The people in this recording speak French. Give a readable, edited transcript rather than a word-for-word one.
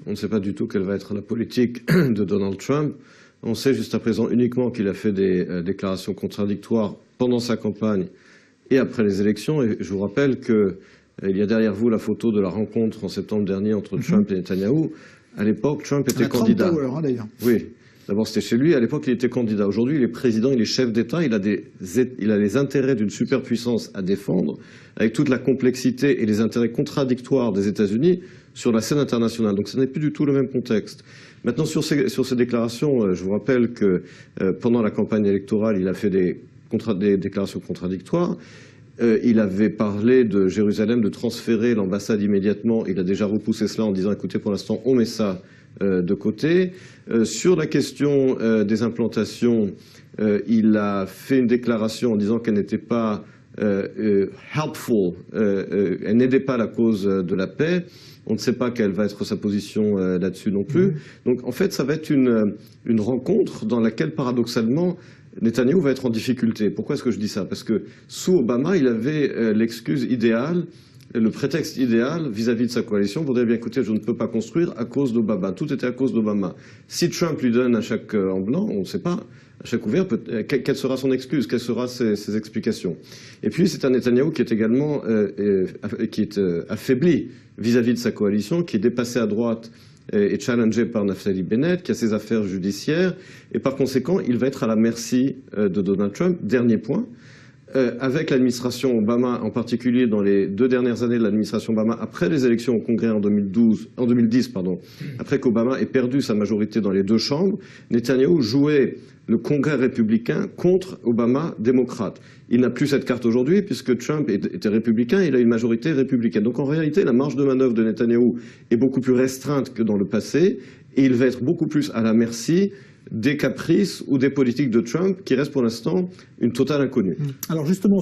On ne sait pas du tout quelle va être la politique de Donald Trump. On sait jusqu'à présent uniquement qu'il a fait des déclarations contradictoires pendant sa campagne et après les élections. Et je vous rappelle qu'il y a derrière vous la photo de la rencontre en septembre dernier entre Trump et Netanyahou. À l'époque, Trump était candidat. Trump Tower, d'ailleurs. Oui. D'abord, c'était chez lui. À l'époque, il était candidat. Aujourd'hui, il est président, il est chef d'État. Il a les intérêts d'une superpuissance à défendre, avec toute la complexité et les intérêts contradictoires des États-Unis sur la scène internationale. Donc, ce n'est plus du tout le même contexte. Maintenant, sur ces déclarations, je vous rappelle que pendant la campagne électorale, il a fait des déclarations contradictoires. Il avait parlé de Jérusalem, de transférer l'ambassade immédiatement. Il a déjà repoussé cela en disant, écoutez, pour l'instant, on met ça de côté. Sur la question des implantations, il a fait une déclaration en disant qu'elle n'était pas helpful, elle n'aidait pas la cause de la paix. On ne sait pas quelle va être sa position là-dessus non plus. Donc en fait, ça va être une rencontre dans laquelle, paradoxalement, Netanyahou va être en difficulté. Pourquoi est-ce que je dis ça? Parce que sous Obama, il avait l'excuse idéale, le prétexte idéal vis-à-vis de sa coalition pour dire, bien écoutez, je ne peux pas construire à cause d'Obama. Tout était à cause d'Obama. Si Trump lui donne un chèque en blanc, on ne sait pas, un chèque ouvert, quelle sera son excuse? Quelles seront ses explications? Et puis, c'est un Netanyahou qui est également affaibli vis-à-vis de sa coalition, qui est dépassé à droite et challengé par Naftali Bennett, qui a ses affaires judiciaires, et par conséquent, il va être à la merci de Donald Trump. Dernier point, avec l'administration Obama, en particulier dans les 2 dernières années de l'administration Obama, après les élections au Congrès en 2010, après qu'Obama ait perdu sa majorité dans les 2 chambres, Netanyahou jouait le Congrès républicain contre Obama démocrate. Il n'a plus cette carte aujourd'hui puisque Trump était républicain, il a une majorité républicaine. Donc en réalité, la marge de manœuvre de Netanyahou est beaucoup plus restreinte que dans le passé et il va être beaucoup plus à la merci des caprices ou des politiques de Trump qui restent pour l'instant une totale inconnue. Alors justement,